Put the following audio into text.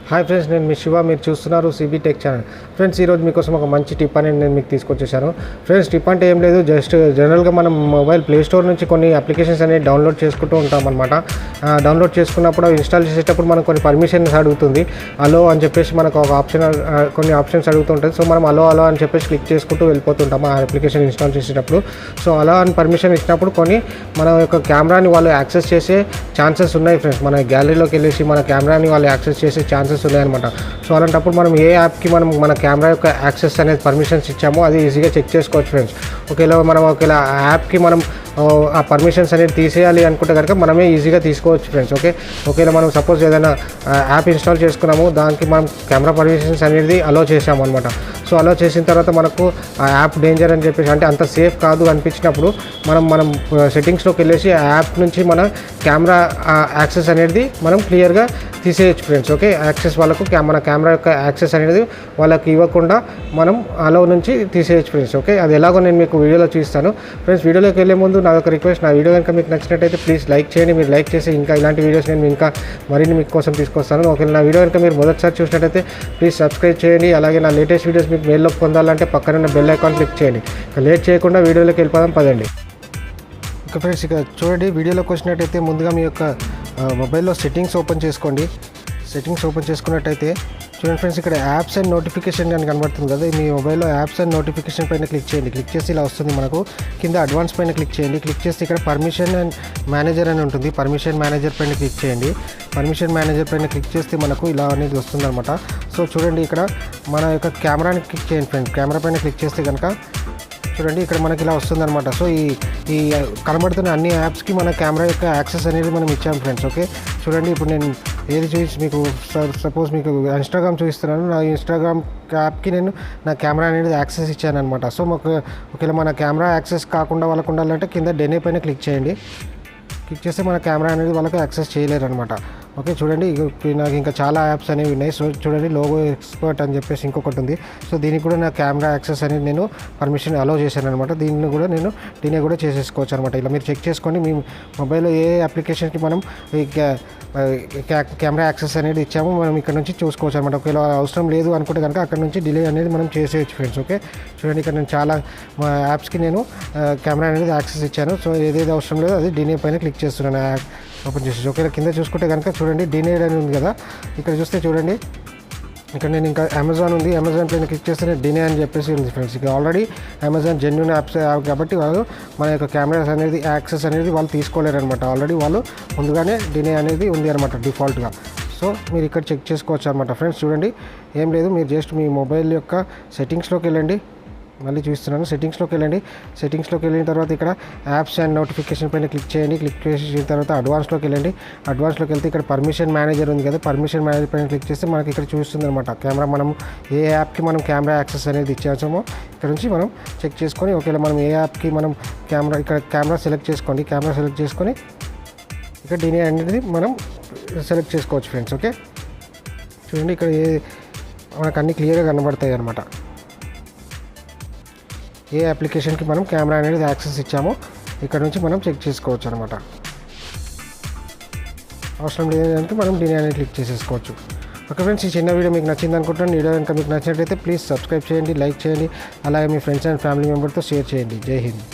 Hi friends, నేను మీ శివ. మీరు చూస్తున్నారు సిబి టెక్ ఛానల్. ఫ్రెండ్స్, ఈరోజు మీకోసం ఒక మంచి టిప్ అనేది నేను మీకు తీసుకొచ్చేసాను. ఫ్రెండ్స్, టిప్ అంటే ఏం లేదు, జస్ట్ జనరల్గా మనం మొబైల్ ప్లే స్టోర్ నుంచి కొన్ని అప్లికేషన్స్ అనేవి డౌన్లోడ్ చేసుకుంటూ ఉంటాం అనమాట. డౌన్లోడ్ చేసుకున్నప్పుడు ఇన్స్టాల్ చేసేటప్పుడు మనం కొన్ని పర్మిషన్స్ అడుగుతుంది. అలో అని చెప్పేసి మనకు ఒక కొన్ని ఆప్షన్స్ అడుగుతుంటుంది. సో మనం అలో అని చెప్పేసి క్లిక్ చేసుకుంటూ వెళ్ళిపోతుంటాం ఆ అప్లికేషన్ ఇన్స్టాల్ చేసేటప్పుడు. సో అలా అని పర్మిషన్ ఇచ్చినప్పుడు కొన్ని మన యొక్క కెమెరాని వాళ్ళు యాక్సెస్ చేసే ఛాన్సెస్ ఉన్నాయి ఫ్రెండ్స్. మన గ్యాలరీలోకి వెళ్ళేసి మన కెమెరాని వాళ్ళు యాక్సెస్ చేసే ఛాన్సెస్ ఉన్నాయన్నమాట. సో అలాంటప్పుడు మనం ఏ యాప్కి మనం మన కెమెరా యొక్క యాక్సెస్ అనేది పర్మిషన్స్ ఇచ్చామో అది ఈజీగా చెక్ చేసుకోవచ్చు ఫ్రెండ్స్. ఒకవేళ ఆ యాప్కి మనం ఆ పర్మిషన్స్ అనేది తీసేయాలి అనుకుంటే కనుక మనమే ఈజీగా తీసుకోవచ్చు ఫ్రెండ్స్. ఒకవేళ మనం సపోజ్ ఏదైనా యాప్ ఇన్స్టాల్ చేసుకున్నాము, దానికి మనం కెమెరా పర్మిషన్స్ అనేది అలో చేసాము అనమాట. సో అలో చేసిన తర్వాత మనకు ఆ యాప్ డేంజర్ అని చెప్పేసి, అంటే అంత సేఫ్ కాదు అనిపించినప్పుడు మనం సెట్టింగ్స్లోకి వెళ్ళేసి ఆ యాప్ నుంచి మన కెమెరా యాక్సెస్ అనేది మనం క్లియర్గా తీసేయచ్చు ఫ్రెండ్స్. యాక్సెస్ వాళ్ళకు మన కెమెరా యొక్క యాక్సెస్ అనేది వాళ్ళకి ఇవ్వకుండా మనం అలో నుంచి తీసేయచ్చు ఫ్రెండ్స్. అది ఎలాగో నేను మీకు వీడియోలో చూస్తాను ఫ్రెండ్స్. వీడియోలోకి వెళ్ళే ముందు నా ఒక రిక్వెస్ట్, నా వీడియో కనుక మీకు నచ్చినట్టయితే ప్లీజ్ లైక్ చేయండి. మీరు లైక్ చేసి ఇంకా ఇలాంటి వీడియోస్ నేను ఇంకా మరిన్ని మీకు కోసం తీసుకొస్తాను. ఒకవేళ నా వీడియో కనుక మీరు మొదటిసారి చూసినట్టయితే ప్లీజ్ సబ్స్క్రైబ్ చేయండి. అలాగే నా లేటెస్ట్ వీడియోస్ మీకు మెయిల్లోకి పొందాలంటే పక్కన బెల్ ఐకాన్ క్లిక్ చేయండి. లేట్ చేయకుండా వీడియోలోకి వెళ్ళిపోదాం పదండి. ఫ్రెండ్స్, ఇక చూడండి, వీడియోలోకి వచ్చినట్టయితే ముందుగా మీ యొక్క మొబైల్లో సెట్టింగ్స్ ఓపెన్ చేసుకోండి. సెట్టింగ్స్ ఓపెన్ చేసుకున్నట్టయితే చూడండి ఫ్రెండ్స్, ఇక్కడ యాప్స్ అండ్ నోటిఫికేషన్ అని కనబడుతుంది కదా. మీ మొబైల్లో యాప్స్ అండ్ నోటిఫికేషన్ పైన క్లిక్ చేయండి. క్లిక్ చేసి ఇలా వస్తుంది మనకు. కింద అడ్వాన్స్ పైన క్లిక్ చేయండి. క్లిక్ చేస్తే ఇక్కడ పర్మిషన్ అండ్ మేనేజర్ అని ఉంటుంది. పర్మిషన్ మేనేజర్ పైన క్లిక్ చేయండి. పర్మిషన్ మేనేజర్ పైన క్లిక్ చేస్తే మనకు ఇలా అనేది వస్తుంది అనమాట. సో చూడండి, ఇక్కడ మన యొక్క కెమెరాని క్లిక్ చేయండి ఫ్రెండ్స్. కెమెరా పైన క్లిక్ చేస్తే కనుక చూడండి, ఇక్కడ మనకి ఇలా వస్తుందన్నమాట. సో ఈ కనబడుతున్న అన్ని యాప్స్కి మన కెమెరా యొక్క యాక్సెస్ అనేది మనం ఇచ్చాం ఫ్రెండ్స్. చూడండి, ఇప్పుడు నేను ఏది చూసి మీకు సపోజ్ మీకు ఇన్స్టాగ్రామ్ చూపిస్తున్నాను. నా ఇన్స్టాగ్రామ్ యాప్కి నేను నా కెమెరా అనేది యాక్సెస్ ఇచ్చాను అనమాట. సో ఒకవేళ మన కెమెరా యాక్సెస్ కాకుండా వాళ్ళకు ఉండాలంటే కింద డెనే పైన క్లిక్ చేయండి. క్లిక్ చేస్తే మన కెమెరా అనేది వాళ్ళకి యాక్సెస్ చేయలేరు అనమాట. చూడండి, నాకు ఇంకా చాలా యాప్స్ అనేవి ఉన్నాయి. సో చూడండి, లోగో ఎక్స్పర్ట్ అని చెప్పేసి ఇంకొకటి ఉంది. సో దీనికి కూడా నా కెమెరా యాక్సెస్ అనేది నేను పర్మిషన్ అలో చేశాను అనమాట. దీన్ని కూడా నేను కూడా చేసేసుకోవచ్చు అనమాట. ఇలా మీరు చెక్ చేసుకోండి, మీ మొబైల్లో ఏ అప్లికేషన్కి మనం కెమెరా యాక్సెస్ అనేది ఇచ్చామో మనం ఇక్కడ నుంచి చూసుకోవచ్చు అనమాట. ఒకవేళ అవసరం లేదు అనుకుంటే కనుక అక్కడ నుంచి డిలే అనేది మనం చేసేయచ్చు ఫ్రెండ్స్. చూడండి, ఇక్కడ నేను చాలా యాప్స్కి నేను కెమెరా అనేది యాక్సెస్ ఇచ్చాను. సో ఏదేది అవసరం లేదు అది డిలే పైన క్లిక్ చేస్తున్నాను ఓపెన్ చేసి. ఒకవేళ కింద చూసుకుంటే కనుక చూడండి, డినేడ్ అని ఉంది కదా. ఇక్కడ చూస్తే చూడండి, ఇక్కడ నేను ఇంకా అమెజాన్ ఉంది. అమెజాన్ పైన క్లిక్ చేస్తే డినే అని చెప్పేసి ఉంది ఫ్రెండ్స్. ఇక ఆల్రెడీ అమెజాన్ జెన్యూన్ యాప్స్ కాబట్టి వాళ్ళు మన యొక్క కెమెరాస్ అనేది యాక్సెస్ అనేది వాళ్ళు తీసుకోలేరు అనమాట. ఆల్రెడీ వాళ్ళు ముందుగానే డినే అనేది ఉంది అనమాట డిఫాల్ట్గా. సో మీరు ఇక్కడ చెక్ చేసుకోవచ్చు అనమాట ఫ్రెండ్స్. చూడండి, ఏం లేదు, మీరు జస్ట్ మీ మొబైల్ యొక్క సెట్టింగ్స్లోకి వెళ్ళండి. మళ్ళీ చూస్తున్నాను, సెట్టింగ్స్లోకి వెళ్ళిన తర్వాత ఇక్కడ యాప్స్ అండ్ నోటిఫికేషన్ పైన క్లిక్ చేయండి. క్లిక్ చేసిన తర్వాత అడ్వాన్స్లోకి వెళ్ళండి. అడ్వాన్స్లోకి వెళ్తే ఇక్కడ పర్మిషన్ మేనేజర్ ఉంది కదా. పర్మిషన్ మేనేజర్ పైన క్లిక్ చేస్తే మనకి ఇక్కడ చూస్తుంది అనమాట కెమెరా. మనం ఏ యాప్కి మనం కెమెరా యాక్సెస్ అనేది ఇచ్చామో ఇక్కడ నుంచి మనం చెక్ చేసుకొని, ఒకవేళ మనం ఏ యాప్కి మనం కెమెరా సెలెక్ట్ చేసుకోండి. కెమెరా సెలెక్ట్ చేసుకొని ఇక్కడ డినే అనేది మనం సెలెక్ట్ చేసుకోవచ్చు ఫ్రెండ్స్. చూడండి, ఇక్కడ మనకు అన్నీ క్లియర్గా కనబడతాయి అనమాట. ఏ అప్లికేషన్కి మనం కెమెరా అనేది యాక్సెస్ ఇచ్చామో ఇక్కడ నుంచి మనం చెక్ చేసుకోవచ్చు అనమాట. అవసరం లేదంటే మనం డినే అనేది క్లిక్ చేసేసుకోవచ్చు. ఫ్రెండ్స్, ఈ చిన్న వీడియో మీకు నచ్చింది అనుకుంటున్నాను. వీడియో కనుక మీకు నచ్చినట్లయితే ప్లీజ్ సబ్స్క్రైబ్ చేయండి, లైక్ చేయండి. అలాగే మీ ఫ్రెండ్స్ అండ్ ఫ్యామిలీ మెంబర్తో షేర్ చేయండి. జై హింద్.